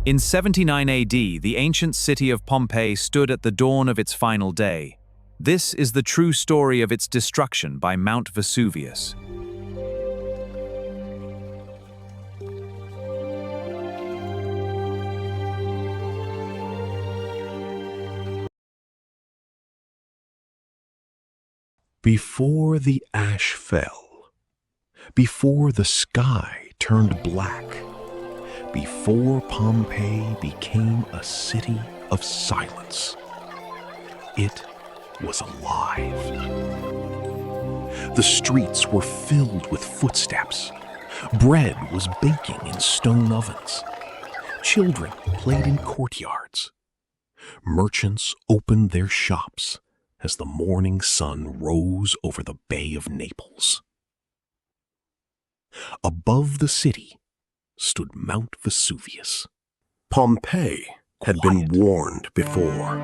In 79 AD, the ancient city of Pompeii stood at the dawn of its final day. This is the true story of its destruction by Mount Vesuvius. Before the ash fell, before the sky turned black, before Pompeii became a city of silence, it was alive. The streets were filled with footsteps. Bread was baking in stone ovens. Children played in courtyards. Merchants opened their shops as the morning sun rose over the Bay of Naples. Above the city stood Mount Vesuvius. Pompeii had been warned before.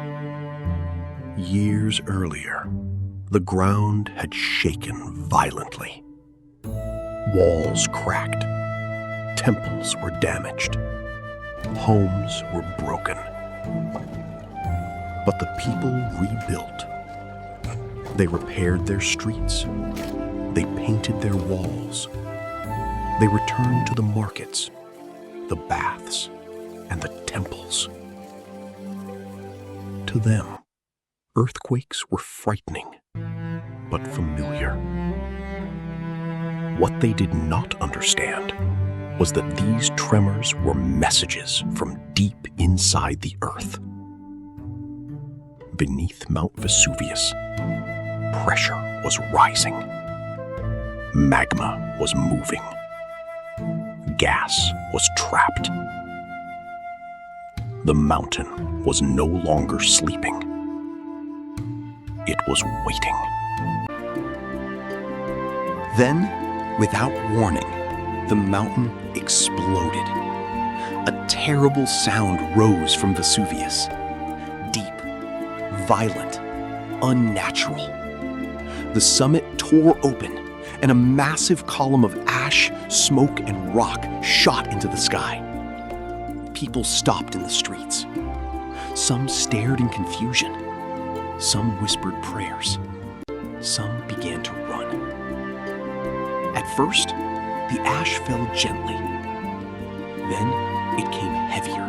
Years earlier, the ground had shaken violently. Walls cracked, temples were damaged, homes were broken. But the people rebuilt. They repaired their streets. They painted their walls. They returned to the markets, the baths, and the temples. To them, earthquakes were frightening, but familiar. What they did not understand was that these tremors were messages from deep inside the earth. Beneath Mount Vesuvius, pressure was rising. Magma was moving. Gas was trapped. The mountain was no longer sleeping. It was waiting. Then, without warning, the mountain exploded. A terrible sound rose from Vesuvius. Deep, violent, unnatural. The summit tore open, and a massive column of ash, smoke, and rock shot into the sky. People stopped in the streets. Some stared in confusion. Some whispered prayers. Some began to run. At first, the ash fell gently. Then it came heavier.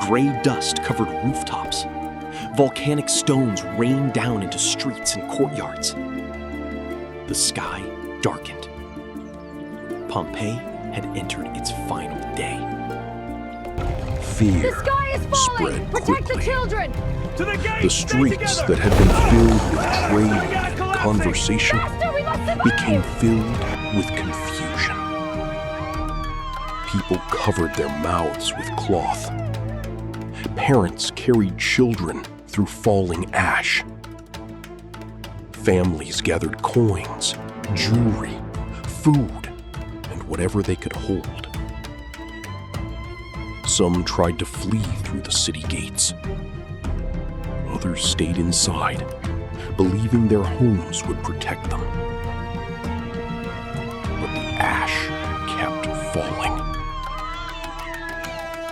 Gray dust covered rooftops. Volcanic stones rained down into streets and courtyards. The sky darkened. Pompeii had entered its final day. Fear The sky is falling! spread Protect quickly. the children! To the gate! The streets that had been filled with trade and conversation Faster, we must survive! became filled with confusion. People covered their mouths with cloth. Parents carried children through falling ash. Families gathered coins, jewelry, food, and whatever they could hold. Some tried to flee through the city gates. Others stayed inside, believing their homes would protect them. But the ash kept falling.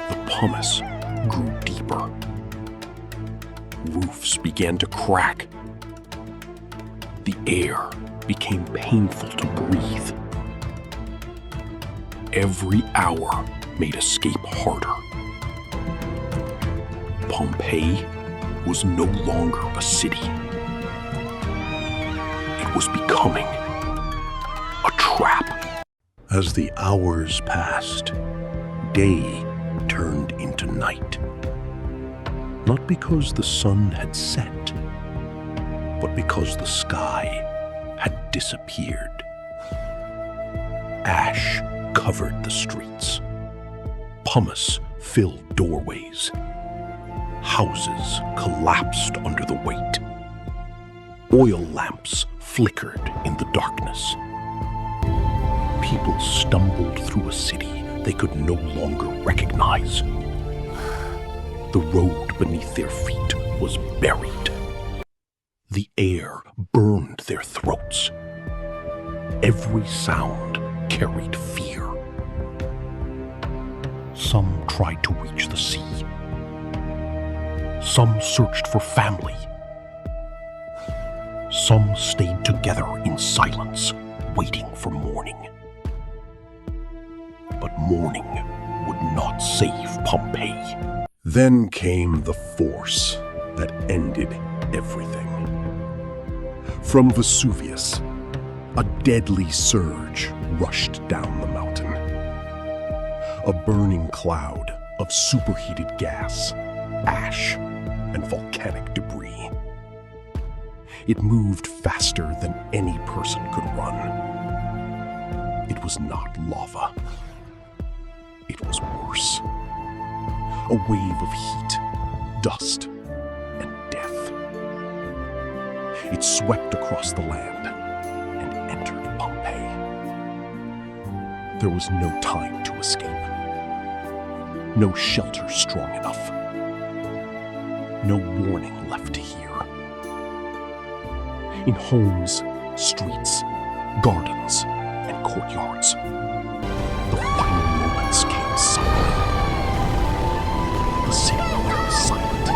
The pumice grew deeper. Roofs began to crack. The air became painful to breathe. Every hour made escape harder. Pompeii was no longer a city. It was becoming a trap. As the hours passed, day turned into night. Not because the sun had set, but because the sky had disappeared. Ash covered the streets. Pumice filled doorways. Houses collapsed under the weight. Oil lamps flickered in the darkness. People stumbled through a city they could no longer recognize. The road beneath their feet was buried. The air burned their throats. Every sound carried fear. Some tried to reach the sea. Some searched for family. Some stayed together in silence, waiting for morning. But morning would not save Pompeii. Then came the force that ended everything. From Vesuvius, a deadly surge rushed down the mountain. A burning cloud of superheated gas, ash, and volcanic debris. It moved faster than any person could run. It was not lava. It was worse. A wave of heat, dust, and death. It swept across the land and entered Pompeii. There was no time to escape. No shelter strong enough. No warning left to hear. In homes, streets, gardens, and courtyards, the final moments came suddenly. The city went silent.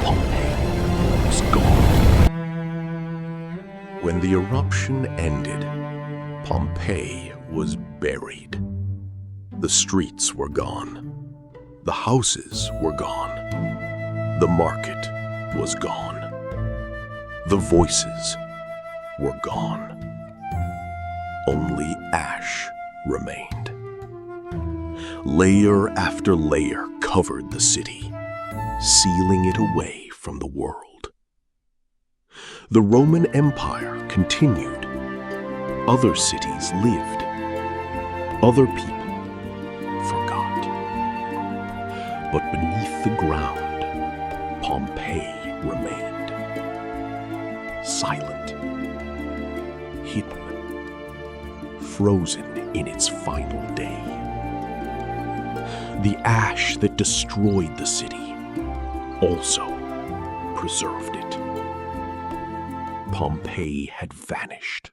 Pompeii was gone. When the eruption ended, Pompeii was buried. The streets were gone. The houses were gone. The market was gone. The voices were gone. Only ash remained. Layer after layer covered the city, sealing it away from the world. The Roman Empire continued. Other cities lived. Other people forgot. But beneath the ground, Pompeii remained. Silent, hidden, frozen in its final day. The ash that destroyed the city also preserved it. Pompeii had vanished,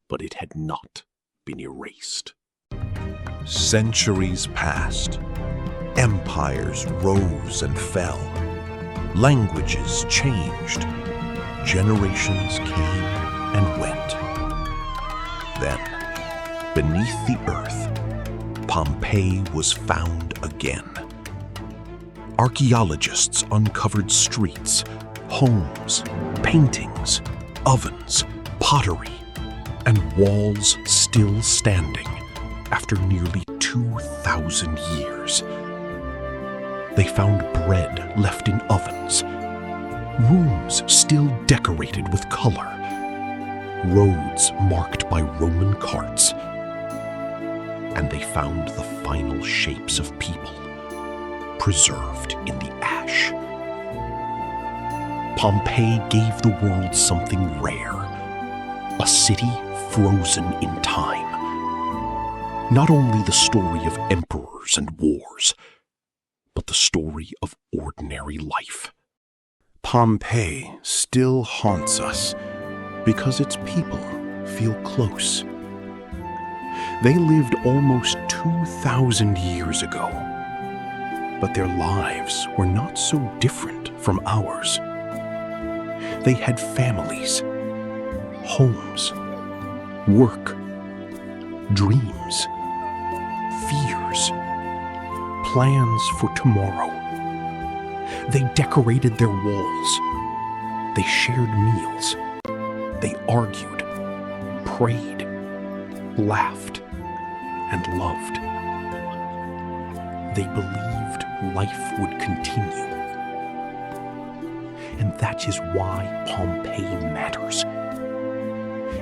but it had not been erased. Centuries passed. Empires rose and fell. Languages changed. Generations came and went. Then, beneath the earth, Pompeii was found again. Archaeologists uncovered streets, homes, paintings, ovens, pottery, and walls still standing after nearly 2,000 years. They found bread left in ovens, rooms still decorated with color, roads marked by Roman carts, and they found the final shapes of people preserved in the ash. Pompeii gave the world something rare, a city frozen in time. Not only the story of emperors and wars, but the story of ordinary life. Pompeii still haunts us because its people feel close. They lived almost 2,000 years ago, but their lives were not so different from ours. They had families, homes, work, dreams, fears, plans for tomorrow. They decorated their walls. They shared meals. They argued, prayed, laughed, and loved. They believed life would continue. And that is why Pompeii matters.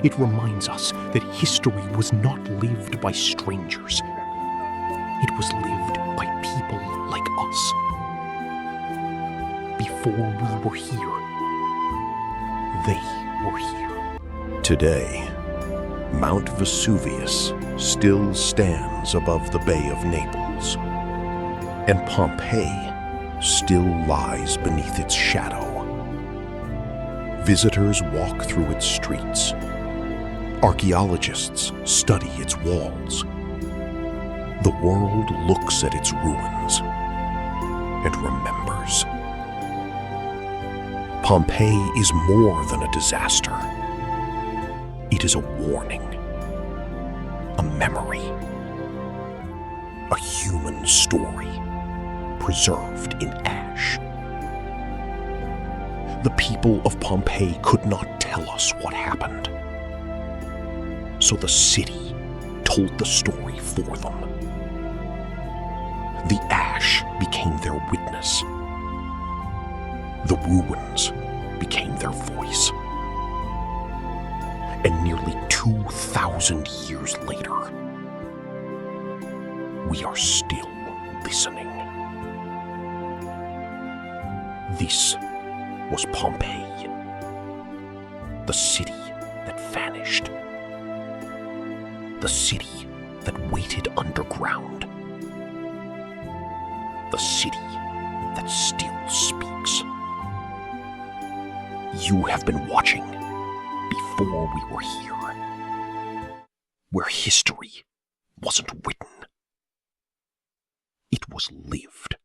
It reminds us that history was not lived by strangers. It was lived by people like us. Before we were here, they were here. Today, Mount Vesuvius still stands above the Bay of Naples, and Pompeii still lies beneath its shadow. Visitors walk through its streets. Archaeologists study its walls. The world looks at its ruins and remembers. Pompeii is more than a disaster. It is a warning, a memory, a human story preserved in ash. The people of Pompeii could not tell us what happened, so the city told the story for them. The ash became their witness. The ruins became their voice. And nearly 2,000 years later, we are still listening. This was Pompeii, the city that vanished, the city that waited underground, the city that still speaks. You have been watching Before We Were Here, where history wasn't written, it was lived.